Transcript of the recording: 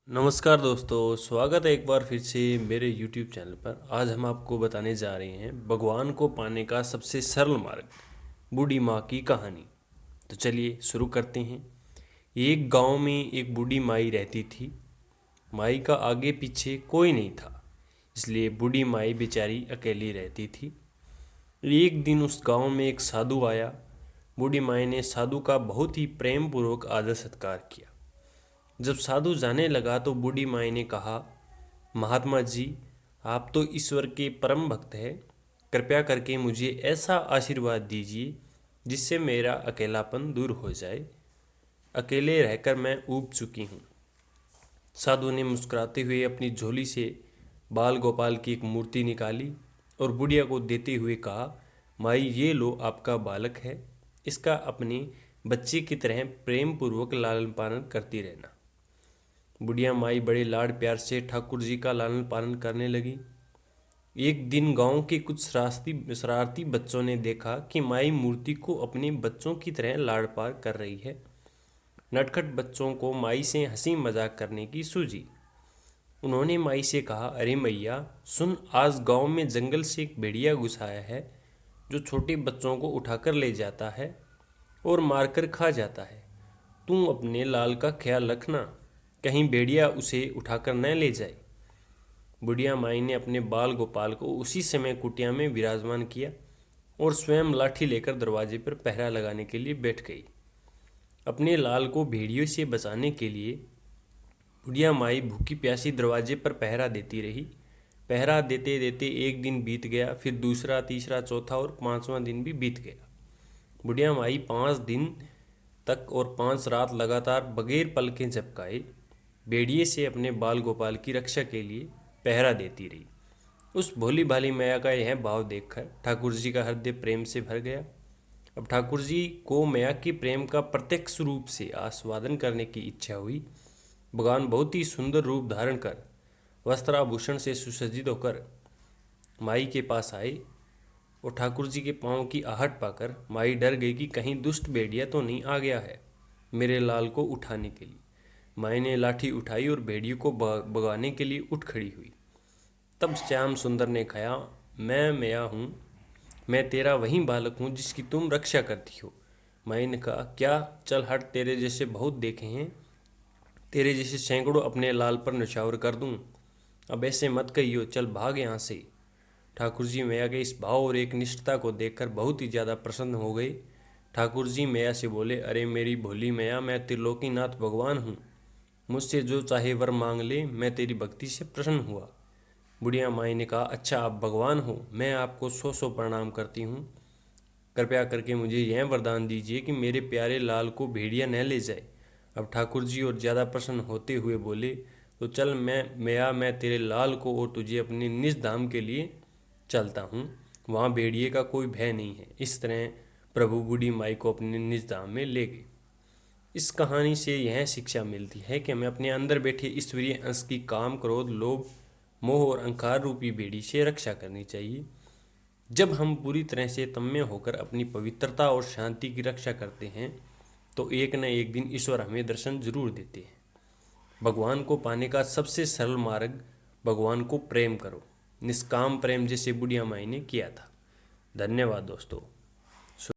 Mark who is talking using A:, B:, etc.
A: नमस्कार दोस्तों, स्वागत है एक बार फिर से मेरे YouTube चैनल पर। आज हम आपको बताने जा रहे हैं भगवान को पाने का सबसे सरल मार्ग, बूढ़ी माँ की कहानी। तो चलिए शुरू करते हैं। एक गांव में एक बूढ़ी माई रहती थी। माई का आगे पीछे कोई नहीं था, इसलिए बूढ़ी माई बेचारी अकेली रहती थी। एक दिन उस गांव में एक साधु आया। बूढ़ी माई ने साधु का बहुत ही प्रेम पूर्वक आदर सत्कार किया। जब साधु जाने लगा तो बूढ़ी माई ने कहा, महात्मा जी, आप तो ईश्वर के परम भक्त हैं। कृपया करके मुझे ऐसा आशीर्वाद दीजिए जिससे मेरा अकेलापन दूर हो जाए। अकेले रहकर मैं ऊब चुकी हूँ। साधु ने मुस्कुराते हुए अपनी झोली से बाल गोपाल की एक मूर्ति निकाली और बुढ़िया को देते हुए कहा, माई ये लो आपका बालक है। इसका अपने बच्चे की तरह प्रेम पूर्वक लालन पालन करती रहना। बुढ़िया माई बड़े लाड प्यार से ठाकुर जी का लालन पालन करने लगी। एक दिन गांव के कुछ शरारती बच्चों ने देखा कि माई मूर्ति को अपने बच्चों की तरह लाड़ पार कर रही है। नटखट बच्चों को माई से हंसी मजाक करने की सूझी। उन्होंने माई से कहा, अरे मैया सुन, आज गांव में जंगल से एक भेड़िया घुस आया है जो छोटे बच्चों को उठाकर ले जाता है और मारकर खा जाता है। तू अपने लाल का ख्याल रखना, कहीं भेड़िया उसे उठाकर न ले जाए। बुढ़िया माई ने अपने बाल गोपाल को उसी समय कुटिया में विराजमान किया और स्वयं लाठी लेकर दरवाजे पर पहरा लगाने के लिए बैठ गई। अपने लाल को भेड़ियों से बचाने के लिए बुढ़िया माई भूखी प्यासी दरवाजे पर पहरा देती रही। पहरा देते देते एक दिन बीत गया, फिर दूसरा, तीसरा, चौथा और 5वां दिन भी बीत गया। बुढ़िया माई 5 दिन तक और 5 रात लगातार बगैर पलकें झपकाए भेड़िए से अपने बाल गोपाल की रक्षा के लिए पहरा देती रही। उस भोली भाली मैया का यह भाव देखकर ठाकुर जी का हृदय प्रेम से भर गया। अब ठाकुर जी को मैया के प्रेम का प्रत्यक्ष रूप से आस्वादन करने की इच्छा हुई। भगवान बहुत ही सुंदर रूप धारण कर वस्त्राभूषण से सुसज्जित होकर माई के पास आए और ठाकुर जी के पाँव की आहट पाकर माई डर गई कि कहीं दुष्ट भेड़िया तो नहीं आ गया है मेरे लाल को उठाने के लिए। माई ने लाठी उठाई और भेड़िए को भगाने के लिए उठ खड़ी हुई। तब श्याम सुंदर ने कहा, मैं मैया हूँ, मैं तेरा वही बालक हूँ जिसकी तुम रक्षा करती हो। माई ने कहा, क्या, चल हट, तेरे जैसे बहुत देखे हैं, तेरे जैसे सैकड़ों अपने लाल पर निछावर कर दूँ। अब ऐसे मत कहियो, चल भाग यहाँ से। ठाकुर जी मैया के इस भाव और एक निष्ठता को देखकर बहुत ही ज़्यादा प्रसन्न हो गए। ठाकुर जी मैया से बोले, अरे मेरी भोली मैया, मैं त्रिलोकीनाथ भगवान हूँ, मुझसे जो चाहे वर मांग ले, मैं तेरी भक्ति से प्रसन्न हुआ। बुढ़िया माई ने कहा, अच्छा आप भगवान हो, मैं आपको 100 प्रणाम करती हूँ। कृपया करके मुझे यह वरदान दीजिए कि मेरे प्यारे लाल को भेड़िया न ले जाए। अब ठाकुर जी और ज़्यादा प्रसन्न होते हुए बोले, तो चल मैं तेरे लाल को और तुझे अपने निज धाम के लिए चलता हूँ, वहाँ भेड़िए का कोई भय नहीं है। इस तरह प्रभु बूढ़ी माई को अपने निज धाम में ले गए। इस कहानी से यह शिक्षा मिलती है कि हमें अपने अंदर बैठे ईश्वरीय अंश की काम, क्रोध, लोभ, मोह और अहंकार रूपी बेड़ी से रक्षा करनी चाहिए। जब हम पूरी तरह से तन्मय होकर अपनी पवित्रता और शांति की रक्षा करते हैं तो एक न एक दिन ईश्वर हमें दर्शन जरूर देते हैं। भगवान को पाने का सबसे सरल मार्ग, भगवान को प्रेम करो, निष्काम प्रेम, जैसे बुढ़िया माई ने किया था। धन्यवाद दोस्तों।